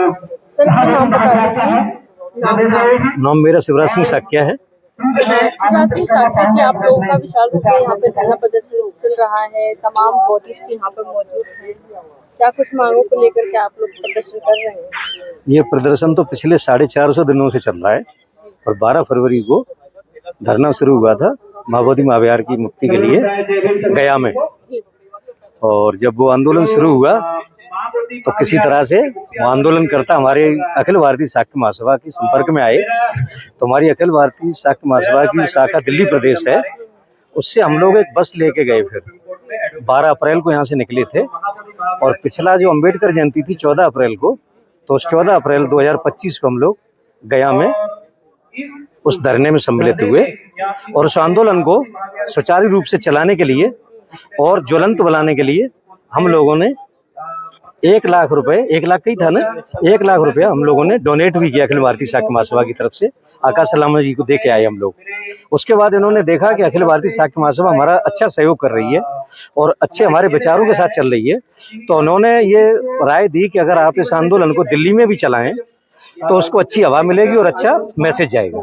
Sir का नाम बता दीजिए। नाम मेरा शिवराज सिंह साक्या है। शिवराज सिंह साक्या जी, आप लोगों का विशाल रूप में यहाँ पे धरना प्रदर्शन चल रहा है, तमाम बौद्धिस्ट यहाँ पर मौजूद हैं। क्या कुछ मांगों को लेकर के आप लोग प्रदर्शन कर रहे हैं? ये प्रदर्शन तो पिछले 450 दिनों से चल रहा है और 12 फरवरी को धरना शुरू हुआ था माओवादी महाविहार की मुक्ति के लिए गया में। और जब वो आंदोलन शुरू हुआ तो किसी तरह से वो आंदोलनकर्ता हमारे अखिल भारतीय शाक्य महासभा के संपर्क में आए। तो हमारी अखिल भारतीय शाक्य महासभा की शाखा दिल्ली प्रदेश है, उससे हम लोग एक बस लेके गए। फिर 12 अप्रैल को यहाँ से निकले थे और पिछला जो अंबेडकर जयंती थी 14 अप्रैल को, तो उस 14 अप्रैल 2025 को हम लोग गया में उस धरने में सम्मिलित हुए और उस आंदोलन को सुचारू रूप से चलाने के लिए और ज्वलंत बनाने के लिए हम लोगों ने 1 लाख रुपए, 1 लाख ही था ना, 1 लाख रुपया हम लोगों ने डोनेट भी किया अखिल भारतीय शाक्य महासभा की तरफ से। आकाश सलामा जी को दे के आए हम लोग। उसके बाद इन्होंने देखा कि अखिल भारतीय शाक्य महासभा हमारा अच्छा सहयोग कर रही है और अच्छे हमारे विचारों के साथ चल रही है, तो उन्होंने ये राय दी कि अगर आप इस आंदोलन को दिल्ली में भी चलाएं तो उसको अच्छी हवा मिलेगी और अच्छा मैसेज जाएगा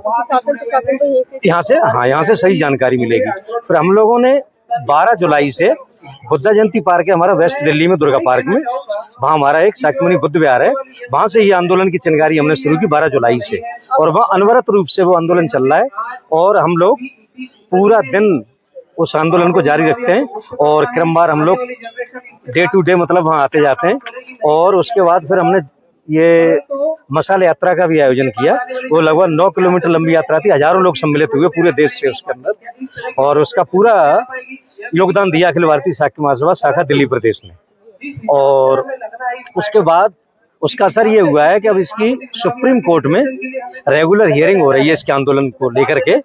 यहाँ से सही जानकारी मिलेगी। फिर हम लोगों ने 12 जुलाई से बुद्ध जयंती पार्क है हमारा वेस्ट दिल्ली में, दुर्गा पार्क में, वहाँ हमारा एक शाक्यमुनि बुद्ध विहार है, वहाँ से ये आंदोलन की चिनगारी हमने शुरू की 12 जुलाई से और वहाँ अनवरत रूप से वो आंदोलन चल रहा है और हम लोग पूरा दिन उस आंदोलन को जारी रखते हैं और क्रमवार हम लोग डे टू डे मतलब वहाँ आते जाते हैं। और उसके बाद फिर हमने ये मसाल यात्रा का भी आयोजन किया। वो लगभग 9 किलोमीटर लंबी यात्रा थी, हजारों लोग सम्मिलित हुए पूरे देश से उसके अंदर और उसका पूरा योगदान दिया अखिल भारतीय शाक्य महासभा शाखा दिल्ली प्रदेश ने। और उसके बाद उसका असर ये हुआ है कि अब इसकी सुप्रीम कोर्ट में रेगुलर हियरिंग हो रही है इसके आंदोलन को लेकर के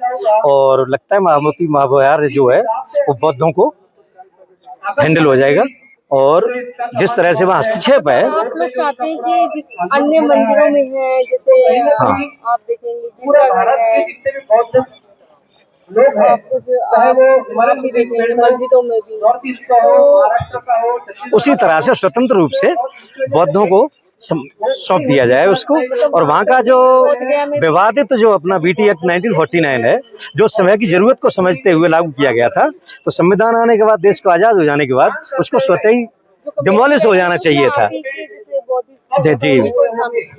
और लगता है माओवादी महाविहार जो है वो बौद्धों को हैंडल हो जाएगा। और जिस तरह से वहाँ हस्तक्षेप है, आप लोग चाहते हैं कि जिस अन्य मंदिरों में है, जैसे आप देखेंगे गिरजाघर है, आप भी देखेंगे मस्जिदों में भी, तो उसी तरह से स्वतंत्र रूप से बौद्धों को सौंप दिया जाए उसको। और वहाँ का जो विवादित जो अपना बीटी एक्ट 1949 है, जो समय की जरूरत को समझते हुए लागू किया गया था, तो संविधान आने के बाद, देश को आजाद हो जाने के बाद उसको स्वतः ही डिमोलिश हो जाना चाहिए था। जी,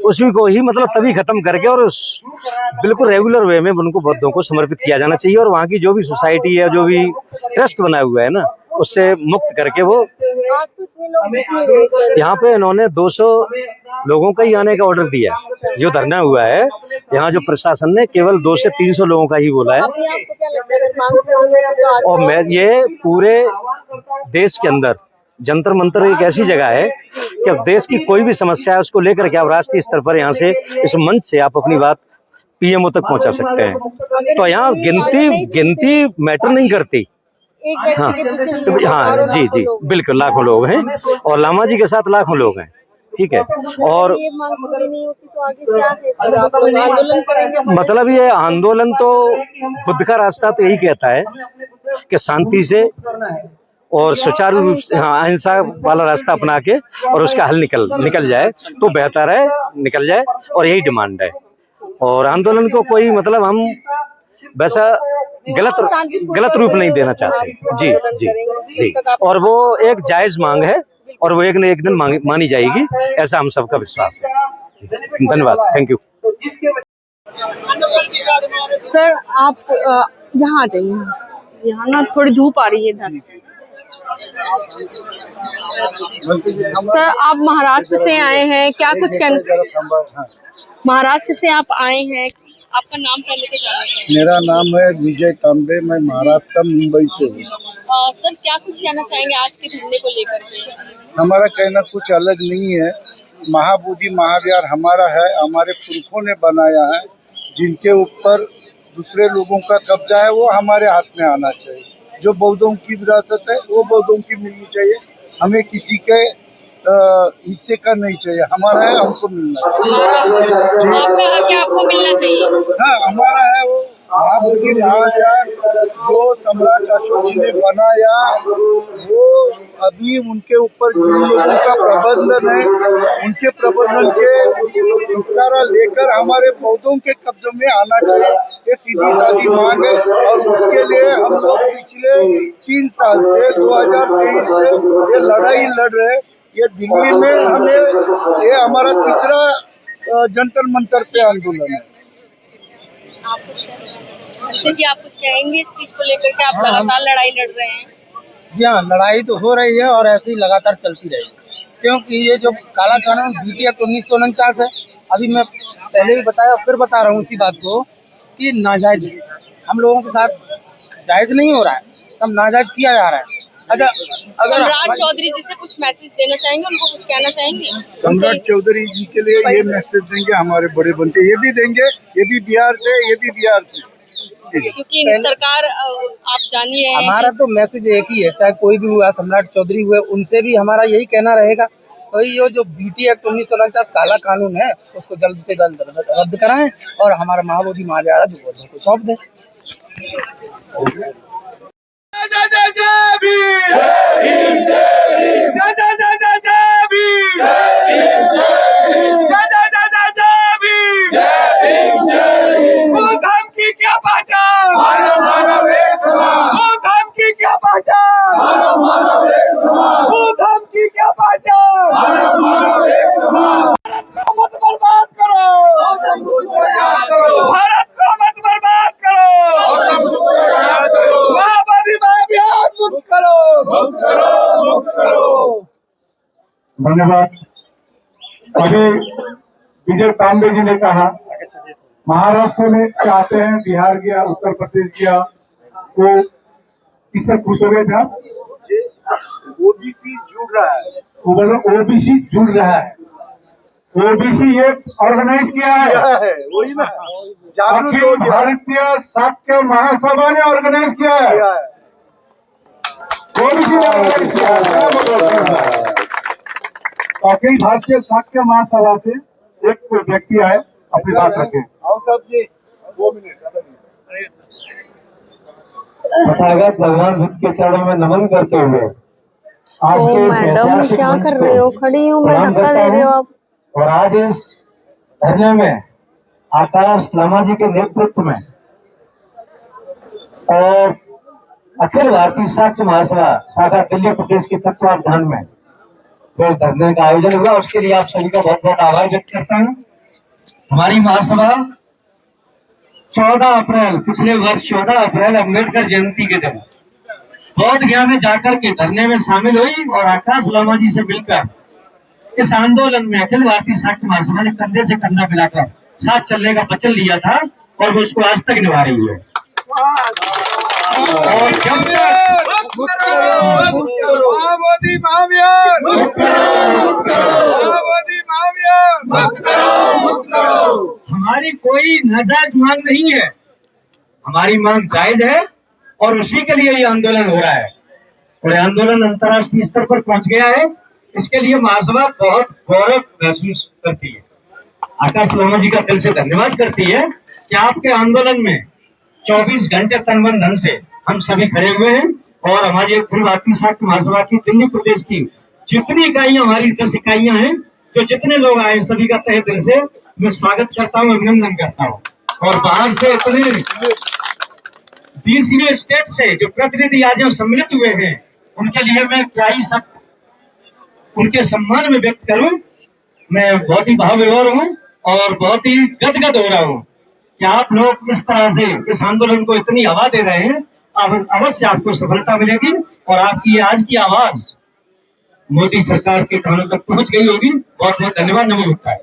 उसी को ही मतलब तभी खत्म करके और उस बिल्कुल रेगुलर वे में उनको बौद्धों को समर्पित किया जाना चाहिए। और वहाँ की जो भी सोसाइटी है, जो भी ट्रस्ट बना हुआ है ना, उससे मुक्त करके वो यहाँ पे इन्होंने 200 लोगों का ही आने का ऑर्डर दिया। जो धरना हुआ है यहाँ, जो प्रशासन ने केवल 200 से 300 लोगों का ही बोला है। और मैं ये पूरे देश के अंदर जंतर मंतर एक ऐसी जगह है कि अब देश की कोई भी समस्या है उसको लेकर के आप राष्ट्रीय स्तर पर यहाँ से इस मंच से आप अपनी बात पीएमओ तक पहुँचा सकते हैं। तो यहाँ गिनती मैटर नहीं करती। हाँ हाँ, जी जी बिल्कुल, लाखों लोग हैं और लामा जी के साथ लाखों लोग हैं, ठीक है। और ये मांग पूरी नहीं होती तो आगे क्या है? आप आंदोलन करेंगे? मतलब ये आंदोलन तो बुद्ध का रास्ता तो यही कहता है कि शांति से और सुचारू रूप से, हाँ, अहिंसा वाला रास्ता अपना के और उसका हल निकल जाए तो बेहतर है, निकल जाए। और यही डिमांड है। और आंदोलन को कोई मतलब हम वैसा गलत रूप नहीं देना चाहते। जी जी जी, और वो एक जायज मांग है और वो एक न एक दिन मानी जाएगी, ऐसा हम सबका विश्वास है। धन्यवाद, थैंक यू। सर आप यहाँ आ जाइए, यहाँ ना थोड़ी धूप आ रही है इधर। सर आप महाराष्ट्र से आए हैं, क्या कुछ कहना? महाराष्ट्र से आप आए हैं, आपका नाम पहले तो जानना चाहिए। मेरा नाम है विजय तांबे, मैं महाराष्ट्र मुंबई से हूँ। सर क्या कुछ कहना चाहेंगे आज के धरने को लेकर के? हमारा कहना कुछ अलग नहीं है। महाबोधि महाविहार हमारा है, हमारे पुरखों ने बनाया है। जिनके ऊपर दूसरे लोगों का कब्जा है वो हमारे हाथ में आना चाहिए। जो बौद्धों की विरासत है वो बौद्धों की मिलनी चाहिए। हमें किसी के हिस्से का नहीं चाहिए, हमारा है, हमको मिलना चाहिए। आपका हक है, आपको मिलना चाहिए। हाँ, हमारा है, वो महाबोधि महाविहार जो सम्राट अशोक जी ने बनाया, वो अभी उनके ऊपर जिन लोगों का प्रबंधन है, उनके प्रबंधन के छुटकारा लेकर हमारे बौद्धों के कब्जे में आना चाहिए। ये सीधी सादी मांग है और उसके लिए हम लोग पिछले 3 साल से 2023 से ये लड़ाई लड़ रहे हैं। ये दिल्ली में हमें ये हमारा तीसरा जंतर मंतर पे आंदोलन है। अच्छा जी, आप कुछ कहेंगे इस चीज को लेकर के? आप लगातार लड़ाई लड़ रहे हैं। जी हाँ, लड़ाई तो हो रही है और ऐसे ही लगातार चलती रहेगी, क्योंकि ये जो काला कानून BT एक्ट 1949 है, अभी मैं पहले भी बताया फिर बता रहा हूँ उसी बात को कि नाजायज है। हम लोगों के साथ जायज नहीं हो रहा है, सब नाजायज किया जा रहा है। अच्छा, अगर सम्राट चौधरी जी से कुछ मैसेज देना चाहेंगे, उनको कुछ कहना चाहेंगे? सम्राट चौधरी जी के लिए ये मैसेज देंगे, हमारे बड़े बनते ये भी देंगे, ये भी बिहार से, ये भी बिहार से, क्योंकि सरकार आप जानिए हमारा तो मैसेज एक ही है, चाहे कोई भी हुआ, सम्राट चौधरी हुए, उनसे भी हमारा यही कहना रहेगा, तो ये जो BT एक्ट 1949 काला कानून है उसको जल्द से जल्द रद्द कराएं और हमारा महाबोधि महाविहार जो बौद्धों को सौंप दें। धन्यवाद। अभी विजय पांडे जी ने कहा महाराष्ट्र में चाहते हैं, बिहार गया, उत्तर प्रदेश गया, तो किस पर खुश हो गए थे आप? ओबीसी जुड़ रहा है, वो बोलो OBC जुड़ रहा है। OBC ये ऑर्गेनाइज किया है, वही ना, जागरूक हो अखिल गया भारतीय शाक्य महासभा ने ऑर्गेनाइज किया है। OBC ने ऑर्गेनाइज किया है। क्या बोलो? अखिल भारतीय शाक्य महासभा से एक कोई व्यक्ति आए, अपनी बात रखें। हम सब जी 2 मिनट तथागत भगवान बुद्ध के चरणों में नमन करते हुए आज के इस मैडम ऐतिहासिक क्या मंच कर को रहे हो? खड़ी हूँ मैं, प्रणाम धक्का करता दे रहे हो हूं। आप। और आज इस धरने में आकाश लामा जी के नेतृत्व में और अखिल भारतीय शाक्य महासभा शाखा दिल्ली प्रदेश के तत्वावधान में जो इस धरने का आयोजन हुआ, उसके लिए आप सभी का बहुत बहुत आभार व्यक्त करता हूँ। हमारी महासभा 14 अप्रैल पिछले वर्ष 14 अप्रैल अम्बेडकर जयंती के दिन बौद्ध गया में जाकर के धरने में शामिल हुई और आकाश लामा जी से मिलकर इस आंदोलन में अखिल भारतीय शाक्य महासभा ने कंधे से कंधा मिलाकर साथ चलने का वचन लिया था और वो उसको आज तक निभा रही है। और जब हमारी कोई नाजायज मांग नहीं है, हमारी मांग जायज है और उसी के लिए ये आंदोलन हो रहा है और आंदोलन अंतर्राष्ट्रीय स्तर पर पहुंच गया है। इसके लिए महासभा बहुत गौरव महसूस करती है। आकाश लामा जी का दिल से धन्यवाद करती है कि आपके आंदोलन में 24 घंटे तन मन धन से हम सभी खड़े हुए हैं और हमारी अखिल भारतीय शाक्य महासभा की दिल्ली प्रदेश की जितनी इकाइयां, हमारी 10 इकाइयां हैं, जो जितने लोग आए सभी का तहे दिल से मैं स्वागत करता हूँ, अभिनंदन करता हूँ। और बाहर से इतने 20 स्टेट से जो प्रतिनिधि आज यहाँ सम्मिलित हुए हैं, उनके लिए मैं क्या ही सब उनके सम्मान में व्यक्त करूं। मैं बहुत ही भाव विभोर हूं और बहुत ही गदगद हो रहा हूं कि आप लोग इस तरह से इस आंदोलन को इतनी हवा दे रहे हैं। अवश्य आपको सफलता मिलेगी और आपकी आज की आवाज मोदी सरकार के कानों तक पहुंच गई होगी। बहुत बहुत धन्यवाद। नमस्कार।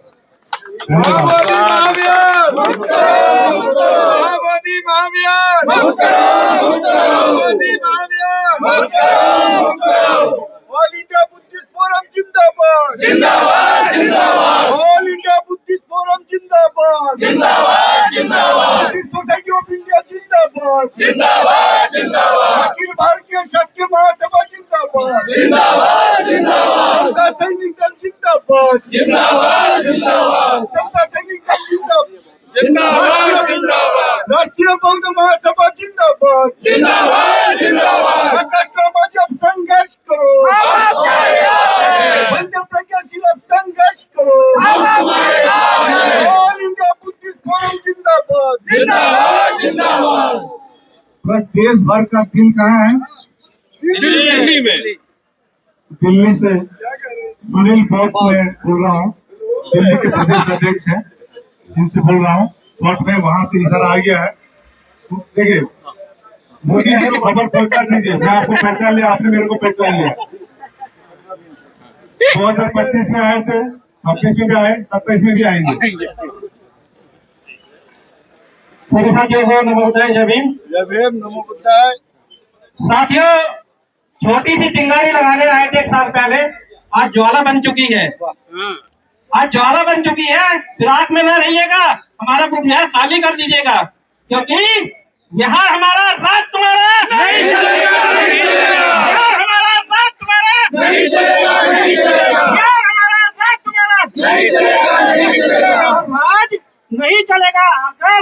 ऑल इंडिया बुद्धिस्ट फोरम जिंदाबाद, जिंदाबाद, जिंदाबाद। ऑल इंडिया बुद्धिस्ट फोरम जिंदाबाद, जिंदाबाद, जिंदाबाद। सोसाइटी ऑफ इंडिया जिंदाबाद, जिंदाबाद, जिंदाबाद। अखिल भारतीय शाक्य महासभा जिंदाबाद, जिंदाबाद, जिंदाबाद। समता सैनिक दल जिंदाबाद, जिंदाबाद, जिंदाबाद। समता सैनिक दल जिंदाबाद, जिंदाबाद, जिंदाबाद। राष्ट्रीय बौद्ध जिंदाबाद जिंदाबाद। पर देश भर का दिल कहाँ है? दिल्ली में। दिल्ली से सुनील बोस मैं बोल रहा हूँ, दिल्ली के प्रदेश अध्यक्ष हैं, उनसे बोल रहा हूँ। शॉर्ट में वहां से इशारा आ गया है। देखिए, मोदी जी को खबर पहुंचा दीजिए, मैं आपको पहचान लिया, आपने मेरे को पहचान लिया। 2025 में आए थे, 26 में भी आए, 27 में भी आएंगे। मेरे साथ जो हो नमो बुद्धाय, जय भीम। जय भीम, नमो बुद्धाय। साथियों, छोटी सी चिंगारी लगाने आए थे 1 साल पहले, आज ज्वाला बन चुकी है। आज ज्वाला बन चुकी है, फिराक में न रहिएगा, हमारा बिहार खाली कर दीजिएगा, क्योंकि बिहार हमारा, राज तुम्हारा नहीं चलेगा, नहीं चलेगा। बिहार हमारा, राज तुम्हारा नहीं चलेगा, नहीं चलेगा। बिहार हमारा, राज तुम्हारा नहीं चलेगा, नहीं चलेगा। राज नहीं चलेगा। अगर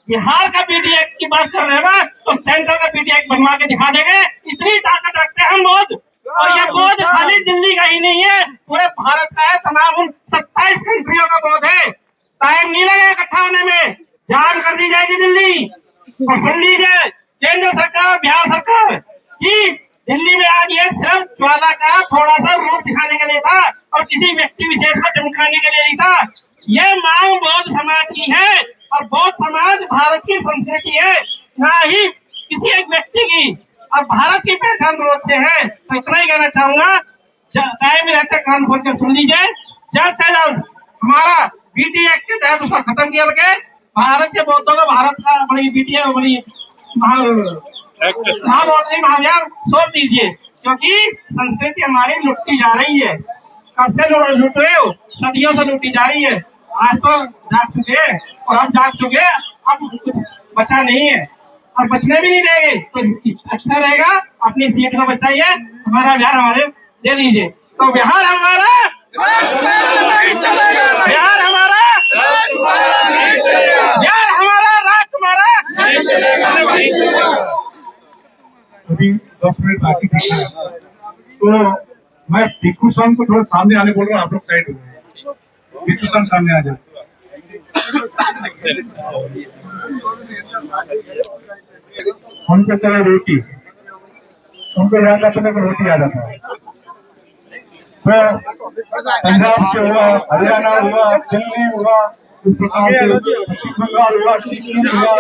बिहार का पीटी एक्ट की बात कर रहे हैं ना, तो सेंट्रल का पीटी एक्ट बनवा के दिखा देंगे। इतनी ताकत रखते हैं हम बोध, और ये बोध खाली दिल्ली का ही नहीं है, पूरे भारत का है। तमाम उन 27 कंट्रियों का बोध है। टाइम नहीं लगेगा इकट्ठा होने में, जान कर दी जाएगी दिल्ली। और सुन लीजिए केंद्र सरकार, बिहार सरकार, कि दिल्ली में आज ये सिर्फ ज्वाला का थोड़ा सा रूप दिखाने के लिए था और किसी व्यक्ति विशेष को चमकाने के लिए नहीं था। ये मांग बौद्ध समाज की है, और बौद्ध समाज भारत की संस्कृति है, ना ही किसी एक व्यक्ति की। और भारत की पहचान बौद्ध से है। तो इतना ही कहना चाहूंगा, टाइम रहते कान खोल के सुन लीजिए। जल्द से जल्द हमारा बीटी एक्ट के तहत उसको खत्म किया गया। भारत के बौद्धों को भारत का बड़ी बीटी है, बड़ी महाविहार छोड़ दीजिए, क्योंकि संस्कृति हमारी लुटती जा रही है। कब से लुट रहे हो? सदियों से लुटी जा रही है। आज तो जाग चुके हैं, और हम जाग चुके, अब कुछ बचा नहीं है, और बचने भी नहीं देंगे। तो अच्छा रहेगा, अपनी सीट को बचाइए, हमारा बिहार हमारे दे दीजिए। तो बिहार हमारा, बिहार हमारा, बिहार हमारा, राज तुम्हारा। अभी 10 मिनट बाकी है, तो मैं भिक्खू संघ को थोड़ा सामने आने बोल रहा हूँ। आप लोग साइड हो, भिक्खू संघ सामने आ जाए। उनको चला रोटी, उनको याद आता है, रोटी याद आता है। तो पंजाब से हुआ, हरियाणा हुआ, दिल्ली हुआ, इस प्रकार से पश्चिम बंगाल हुआ, सिक्किम हुआ,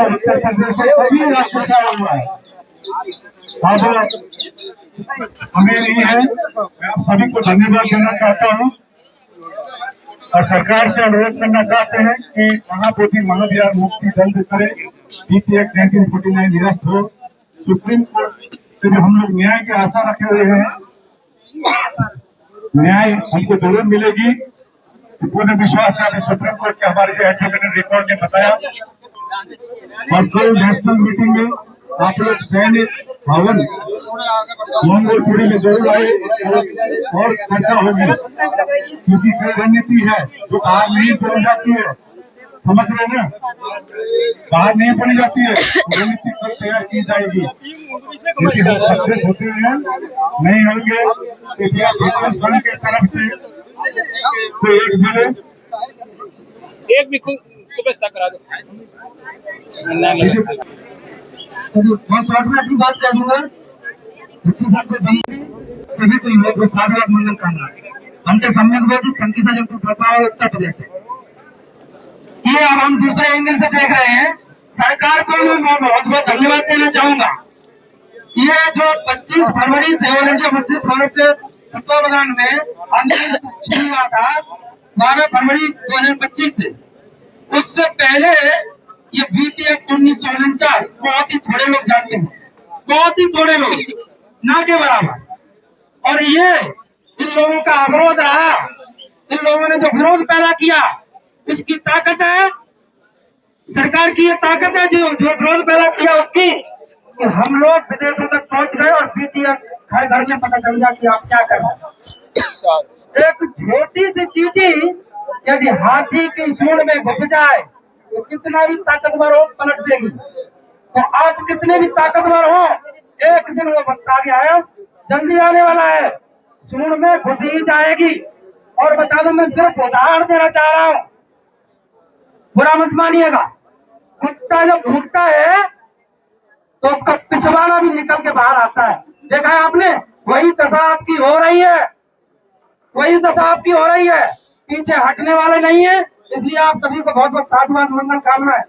उत्तर प्रदेश में सभी राज्यों से आया हुआ है। अब हमें नहीं है, मैं आप सभी को धन्यवाद देना चाहता हूँ, और सरकार से अनुरोध करना चाहते हैं कि महाबोधि महाविहार मुक्ति जल्द करे, बीटी एक्ट 1949 निरस्त हो। सुप्रीम कोर्ट से हम लोग न्याय की आशा रखे हुए हैं, न्याय हमको जरूर मिलेगी, पूर्ण विश्वास है। अभी सुप्रीम कोर्ट के हमारे जो एडवोकेट रिकॉर्ड ने बताया, और कल नेशनल मीटिंग में आप लोग सैन्य भवन मंगोलपुरी में जरूर आए, और चर्चा होगी, क्योंकि कई रणनीति है जो बाहर नहीं बोली जाती है, समझ रहे ना, बाहर नहीं बोली जाती है, रणनीति कल तैयार की जाएगी। यदि हम सक्सेस होते हैं, नहीं होंगे, तो संघ की तरफ से तो एक मिले, एक भी सुबह करा दो। मैं शॉर्ट में अपनी बात कह दूंगा। सभी को साधुवाद मंगल कामना। हमने सम्यक संकीसा जो उत्तर प्रदेश है, ये अब हम दूसरे एंगल से देख रहे हैं। सरकार को मैं बहुत बहुत धन्यवाद देना चाहूंगा। ये जो 25 फरवरी से ऑल इंडिया बुद्धिस्ट फोरम के तत्वावधान में आंदोलन शुरू हुआ था 12 फरवरी 2025 से, उससे पहले ये बीटी एक्ट 1949 बहुत ही थोड़े लोग जानते हैं, बहुत ही थोड़े लोग, ना के बराबर। और ये इन लोगों का अवरोध रहा, इन लोगों ने जो विरोध पैदा किया, उसकी ताकत है सरकार की, ये ताकत है जो विरोध पैदा किया उसकी, कि हम लोग विदेशों तक पहुंच गए और बीटी एक्ट घर घर में पता चल गया कि आप क्या कर रहे हैं। एक छोटी सी चीटी यदि हाथी की सूंड में घुस जाए तो कितना भी ताकतवर हो पलट देगी। तो आप कितने भी ताकतवर हो, एक दिन वो वक्त आ गया है, जल्दी आने वाला है, सूंड में घुस ही जाएगी। और बता दो, मैं सिर्फ उदाहरण देना चाह रहा हूँ। बुरा मत मानिएगा। कुत्ता जब भूखता है तो उसका पिछवाड़ा भी निकल के बाहर आता है, देखा है आपने? वही दशा आपकी हो रही है, वही दशा आपकी हो रही है, पीछे हटने वाले नहीं है। इसलिए आप सभी को बहुत बहुत साधुवाद, मंगल कामनाएं।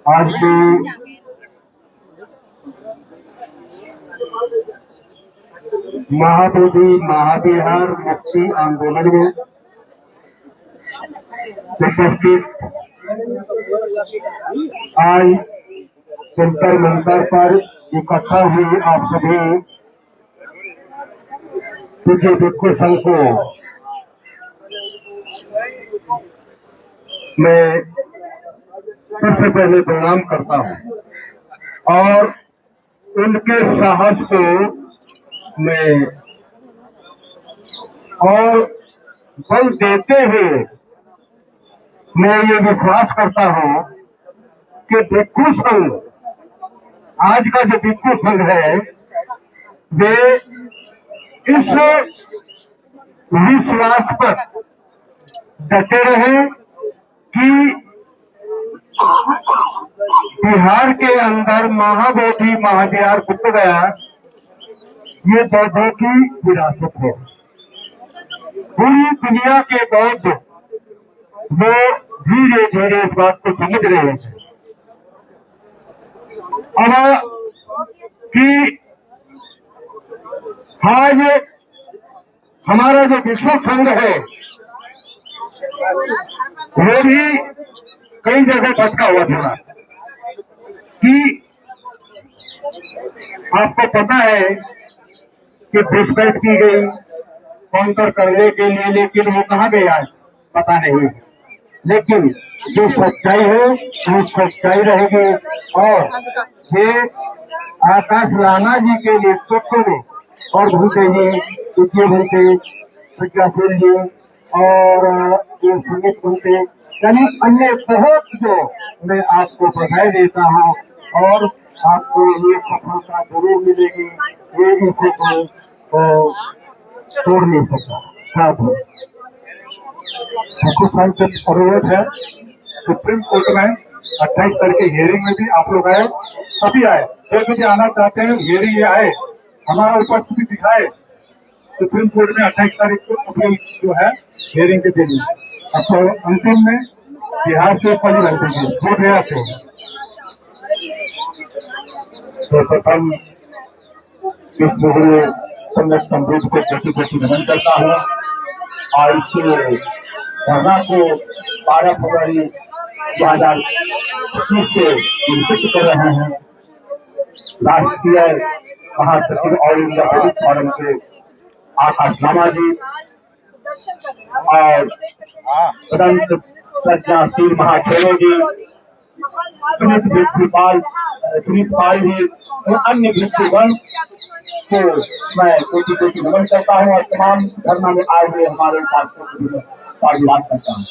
आज के महाबोधि महाविहार मुक्ति आंदोलन में उपस्थित आज जंतर मंतर पर इकट्ठा हुई आप सभी पूज्य भिक्षु संघ को मैं सबसे पहले प्रणाम करता हूँ और उनके साहस को मैं और बल देते हुए मैं ये विश्वास करता हूँ कि भिक्षु संघ, आज का जो भिक्षु संघ है, वे इस विश्वास पर डटे रहे कि बिहार के अंदर महाबोधि महाविहार बुद्ध गया, ये बौद्धों की विरासत है। पूरी दुनिया के बौद्ध वो धीरे धीरे इस बात को समझ रहे हैं अब कि आज हमारा जो विश्व संघ है वो भी कई जगह भटका हुआ था कि आपको पता है कि घुसपैठ की गई काउंटर करने के लिए, लेकिन वो कहाँ गया है पता नहीं। लेकिन जो सच्चाई है वो सच्चाई रहेगी और ये आकाश राणा जी के नेतृत्व में और भूटे जी, विजय भूटे, प्रज्ञाशील जी और ये सुमित भूटे, यानी अन्य बहुत जो मैं आपको बधाई देता हूँ और आपको ये सफलता जरूर मिलेगी, ये इसे कोई तोड़ नहीं सकता। भिक्षु संघ से अनुरोध है, सुप्रीम कोर्ट में 28 तारीख की हियरिंग में भी आप लोग आए, सभी आए, जो मुझे आना चाहते हैं हियरिंग ये आए, हमारा उपस्थिति दिखाए। सुप्रीम कोर्ट में 28 तारीख को अपनी जो है हियरिंग के दिन अब अंतिम में बिहार से पहली रहती थी वो गया से तो प्रथम इस मुहूर्त में संघर्ष समृद्ध को प्रति प्रति नमन करता हूँ और इस धरना को 12 फरवरी 2021 से निश्चित कर रहे हैं। राष्ट्रीय महासचिव ऑल इंडिया पुलिस फोरम के आकाश राणा जी और संत प्रज्ञाशील महाचौर्य जी, सुनीत पाल जी और अन्य भिक्षुगण को मैं कोटि कोटि नमन करता हूँ और तमाम धर्म में आए हुए हमारे शास्त्रों को साधुवाद करता हूँ।